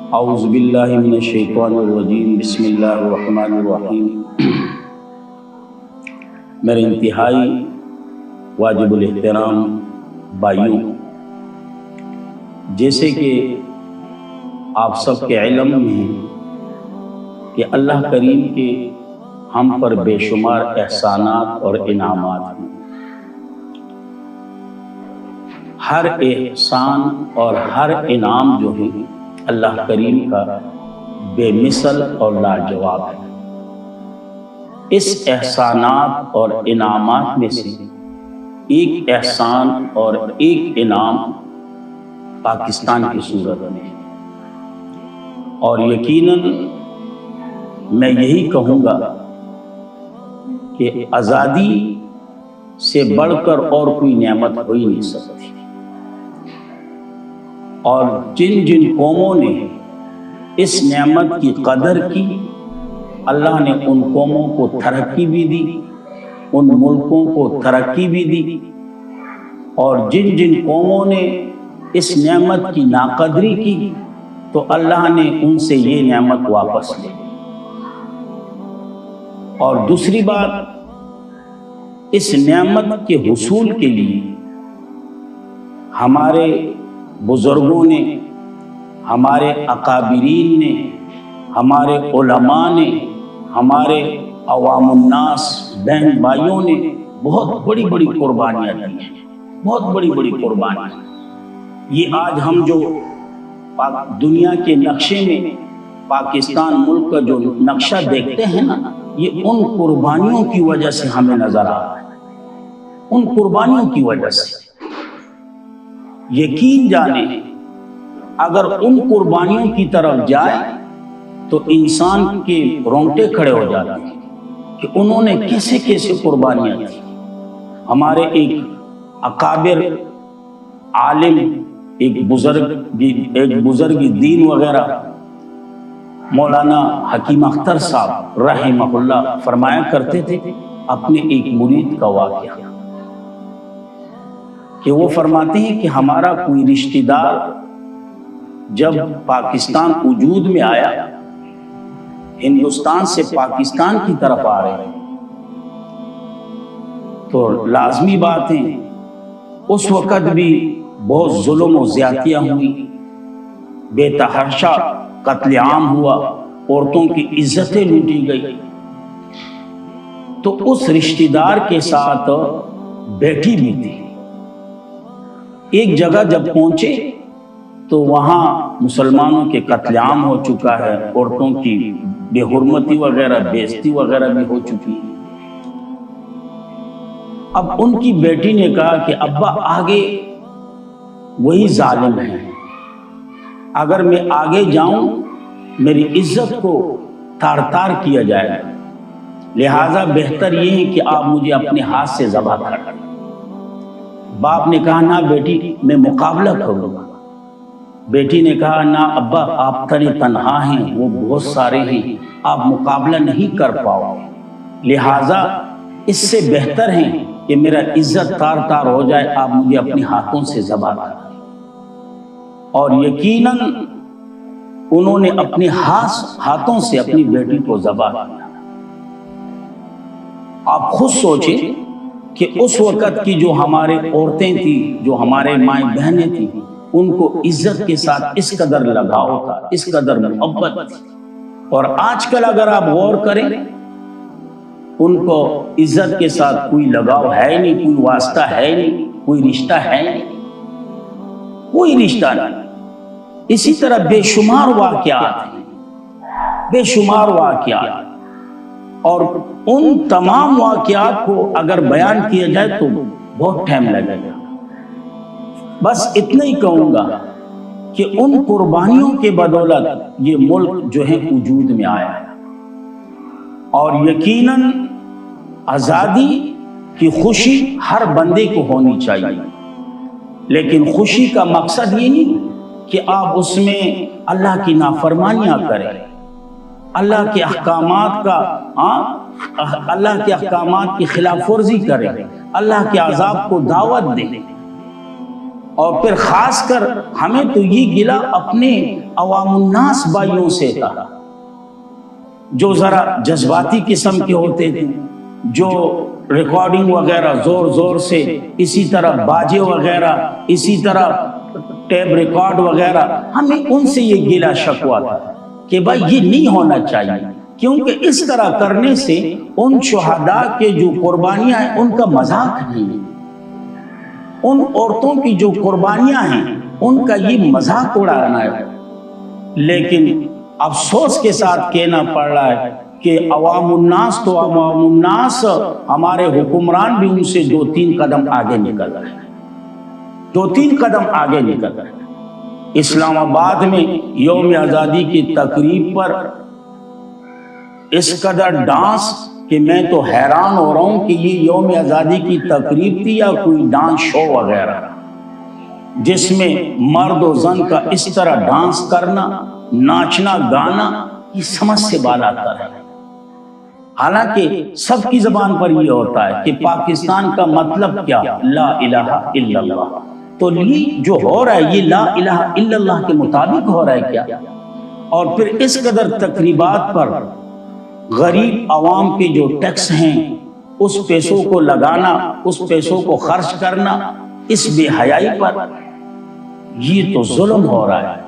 اعوذ باللہ من الشیطان الرجیم، بسم اللہ الرحمن الرحیم۔ میرے انتہائی واجب الاحترام بھائیوں، جیسے کہ آپ سب کے علم میں ہے کہ اللہ کریم کے ہم پر بے شمار احسانات اور انعامات ہیں۔ ہر احسان اور ہر انعام جو ہے اللہ کریم کا بے مثل اور لاجواب ہے۔ اس احسانات اور انعامات میں سے ایک احسان اور ایک انعام پاکستان کی صورت میں ہے، اور یقیناً میں یہی کہوں گا کہ آزادی سے بڑھ کر اور کوئی نعمت ہو ہی نہیں سکتی، اور جن جن قوموں نے اس نعمت کی قدر کی، اللہ نے ان قوموں کو ترقی بھی دی، ان ملکوں کو ترقی بھی دی، اور جن جن قوموں نے اس نعمت کی ناقدری کی تو اللہ نے ان سے یہ نعمت واپس لی۔ اور دوسری بات، اس نعمت کے حصول کے لیے ہمارے بزرگوں نے، ہمارے اکابرین نے، ہمارے علماء نے، ہمارے عوام الناس بہن بھائیوں نے بہت بڑی بڑی قربانیاں دی ہیں، بہت بڑی بڑی قربانیاں۔ یہ آج ہم جو دنیا کے نقشے میں پاکستان ملک کا جو نقشہ دیکھتے ہیں نا، یہ ان قربانیوں کی وجہ سے ہمیں نظر آ رہا ہے، ان قربانیوں کی وجہ سے۔ یقین جانے اگر ان قربانیوں کی طرف جائے تو انسان کے رونگٹے کھڑے ہو جاتے ہیں کہ انہوں نے کیسے کیسے قربانیاں دی۔ ہمارے ایک اکابر عالم، ایک بزرگ دین وغیرہ مولانا حکیم اختر صاحب رحمہ اللہ فرمایا کرتے تھے اپنے ایک مرید کا واقعہ، کہ وہ فرماتے ہیں کہ ہمارا کوئی رشتہ دار جب پاکستان وجود میں آیا، ہندوستان سے پاکستان کی طرف آ رہے ہیں، تو لازمی بات ہے اس وقت بھی بہت ظلم و زیادتیاں ہوئی، بے تحاشا قتل عام ہوا، عورتوں کی عزتیں لوٹی گئی۔ تو اس رشتہ دار کے ساتھ بیٹی بھی تھی۔ ایک جگہ جب پہنچے تو وہاں مسلمانوں کے قتل عام ہو چکا ہے، عورتوں کی بے حرمتی وغیرہ، بے عزتی وغیرہ بھی ہو چکی ہے۔ اب ان کی بیٹی نے کہا کہ ابا آگے وہی ظالم ہے، اگر میں آگے جاؤں میری عزت کو تار تار کیا جائے گا، لہٰذا بہتر یہ ہے کہ آپ مجھے اپنے ہاتھ سے ذبح کر دیں۔ باپ نے کہا نہ بیٹی، میں مقابلہ کروں گا۔ بیٹی نے کہا نہ ابا، آپ تنہا ہیں، وہ بہت سارے ہیں، آپ مقابلہ نہیں کر پاؤ گے، لہٰذا اس سے بہتر ہے کہ میرا عزت تار تار ہو جائے، آپ مجھے اپنے ہاتھوں سے ذبح کر دیں۔ اور یقیناً انہوں نے اپنے ہاتھوں سے اپنی بیٹی کو ذبح کیا۔ آپ خود سوچیں کہ اس وقت کی جو ہمارے عورتیں تھیں، جو ہمارے مائیں بہنیں تھیں، ان کو عزت کے ساتھ اس قدر لگاؤ تھا، اس قدر محبت تھی۔ اور آج کل اگر آپ غور کریں، ان کو عزت کے ساتھ کوئی لگاؤ ہے نہیں، کوئی واسطہ ہے نہیں، کوئی رشتہ ہے نہیں، کوئی رشتہ نہیں۔ اسی طرح بے شمار واقعات ہیں، بے شمار واقعات، اور ان تمام واقعات کو اگر بیان کیا جائے تو بہت ٹائم لگے گا۔ بس اتنا ہی کہوں گا کہ ان قربانیوں کے بدولت یہ ملک جو ہے وجود میں آیا ہے، اور یقیناً آزادی کی خوشی ہر بندے کو ہونی چاہیے، لیکن خوشی کا مقصد یہ نہیں کہ آپ اس میں اللہ کی نافرمانیاں کریں، اللہ کے احکامات کی خلاف ورزی کریں، اللہ کے عذاب کو دعوت دیں۔ اور پھر خاص کر ہمیں تو یہ گلہ اپنے عوام الناس بھائیوں سے تھا جو ذرا جذباتی قسم کے ہوتے تھے، جو ریکارڈنگ وغیرہ زور زور سے، اسی طرح باجے وغیرہ، اسی طرح ٹیپ ریکارڈ وغیرہ، ہمیں ان سے یہ گلہ شکوہ تھا کہ بھائی یہ نہیں ہونا چاہیے، کیونکہ اس طرح کرنے سے ان شہداء کے جو قربانیاں ہیں ان کا مذاق نہیں ہے، ان عورتوں کی جو قربانیاں ہیں ان کا یہ مذاق اڑانا ہے۔ لیکن افسوس کے ساتھ کہنا پڑ رہا ہے کہ عوام الناس تو عوام الناس، ہمارے حکمران بھی ان سے 2-3 قدم آگے نکل رہے ہیں، 2-3 قدم آگے نکل رہے ہیں۔ اسلام آباد میں یوم آزادی کی تقریب پر اس قدر ڈانس کہ میں تو حیران ہو رہا ہوں کہ یہ یوم آزادی کی تقریب تھی یا کوئی ڈانس شو وغیرہ، جس میں مرد و زن کا اس طرح ڈانس کرنا، ناچنا گانا، یہ سمجھ سے بالا تر ہے۔ حالانکہ سب کی زبان پر یہ ہوتا ہے کہ پاکستان کا مطلب کیا؟ لا الہ الا اللہ۔ تو یہ جو ہو رہا ہے یہ لا الہ الا اللہ کے مطابق ہو رہا ہے کیا؟ اور پھر اس قدر تقریبات پر غریب عوام کے جو ٹیکس ہیں اس پیسوں کو لگانا، اس پیسوں کو خرچ کرنا اس بے حیائی پر، یہ تو ظلم ہو رہا ہے،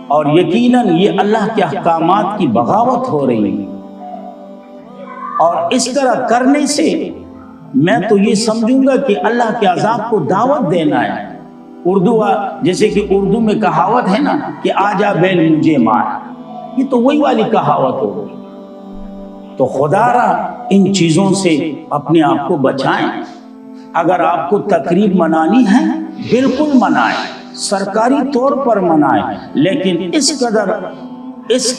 اور یقیناً یہ اللہ کے احکامات کی بغاوت ہو رہی ہے۔ اور اس طرح کرنے سے میں تو یہ سمجھوں گا کہ اللہ کے عذاب کو دعوت دینا ہے۔ جیسے کہ اردو میں کہاوت ہے نا کہ آجا بیل مجھے مار، یہ تو وہی والی کہاوت ہو گئی۔ تو خدا را ان چیزوں سے اپنے آپ کو بچائیں۔ اگر آپ کو تقریب منانی ہے بالکل منائیں، سرکاری طور پر منائیں، لیکن اس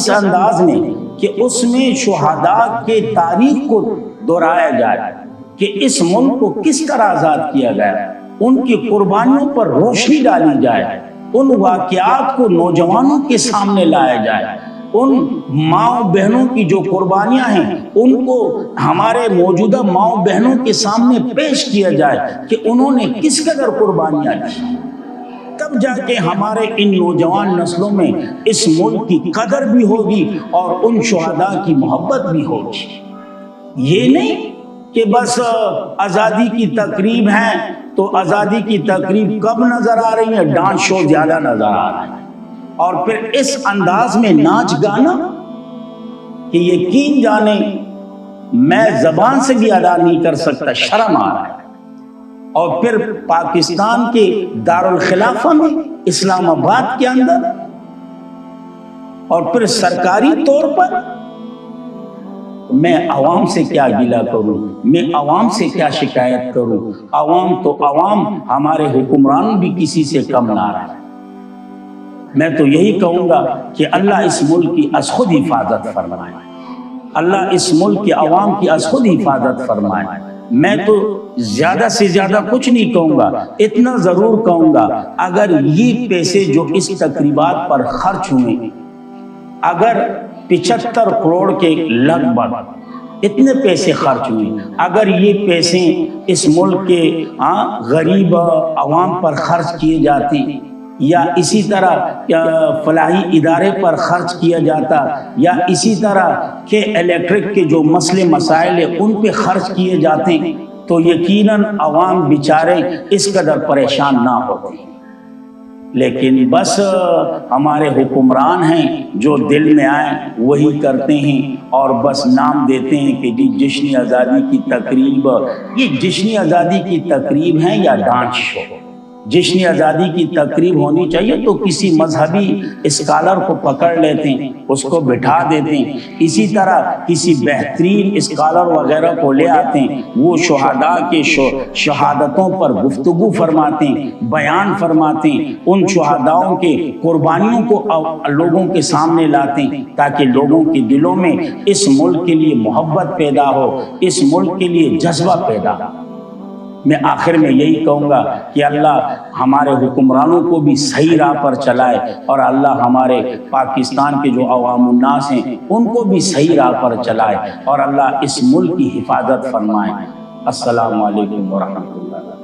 انداز میں کہ اس میں شہداء کے تاریخ کو دہرایا جائے کہ اس ملک کو کس طرح آزاد کیا گیا، ان کی قربانیوں پر روشنی ڈالی جائے، ان واقعات کو نوجوانوں کے سامنے لایا جائے، ان ماؤں بہنوں کی جو قربانیاں ہیں ان کو ہمارے موجودہ ماؤں بہنوں کے سامنے پیش کیا جائے کہ انہوں نے کس قدر قربانیاں دی۔ تب جا کے ہمارے ان نوجوان نسلوں میں اس ملک کی قدر بھی ہوگی اور ان شہداء کی محبت بھی ہوگی۔ یہ نہیں کہ بس آزادی کی تقریب ہے تو آزادی کی تقریب کب نظر آ رہی ہے؟ ڈانس شو زیادہ نظر آ رہا ہے، اور پھر اس انداز میں ناچ گانا کہ یقین جانے میں زبان سے بھی ادا نہیں کر سکتا، شرم آ رہا ہے۔ اور پھر پاکستان کے دارالخلافہ میں، اسلام آباد کے اندر، اور پھر سرکاری طور پر میں عوام سے کیا گلہ کروں، میں عوام سے کیا شکایت کروں؟ عوام تو عوام، ہمارے حکمران بھی کسی سے کم نہ رہا۔ میں تو یہی کہوں گا کہ اللہ اس ملک کی از خود حفاظت فرمائے، اللہ اس ملک کے عوام کی از خود حفاظت فرمائے۔ میں تو زیادہ سے زیادہ کچھ نہیں کہوں گا، اتنا ضرور کہوں گا اگر یہ پیسے جو اس تقریبات پر خرچ ہوئے، اگر 75 کروڑ کے لگ بھگ اتنے پیسے خرچ ہوئے، اگر یہ پیسے اس ملک کے غریب عوام پر خرچ کیے جاتے یا اسی طرح فلاحی ادارے پر خرچ کیا جاتا یا اسی طرح کہ الیکٹرک کے جو مسئلے مسائل ہیں ان پہ خرچ کیے جاتے تو یقیناً عوام بیچارے اس قدر پریشان نہ ہوتے۔ لیکن بس ہمارے حکمران ہیں جو دل میں آئیں وہی کرتے ہیں، اور بس نام دیتے ہیں کہ جی جشن آزادی کی تقریب۔ یہ جشن آزادی کی تقریب ہے یا ڈانس شو؟ جشن آزادی کی تقریب ہونی چاہیے تو کسی مذہبی اسکالر کو پکڑ لیتے ہیں، اس کو بٹھا دیتے ہیں، اسی طرح کسی بہترین اسکالر وغیرہ کو لے آتے ہیں، وہ شہداء کے شہادتوں پر گفتگو فرماتے ہیں، بیان فرماتے ہیں، ان شہداؤں کے قربانیوں کو لوگوں کے سامنے لاتے ہیں تاکہ لوگوں کے دلوں میں اس ملک کے لیے محبت پیدا ہو، اس ملک کے لیے جذبہ پیدا ہو۔ میں آخر میں یہی کہوں گا کہ اللہ ہمارے حکمرانوں کو بھی صحیح راہ پر چلائے، اور اللہ ہمارے پاکستان کے جو عوام الناس ہیں ان کو بھی صحیح راہ پر چلائے، اور اللہ اس ملک کی حفاظت فرمائے۔ السلام علیکم ورحمۃ اللہ۔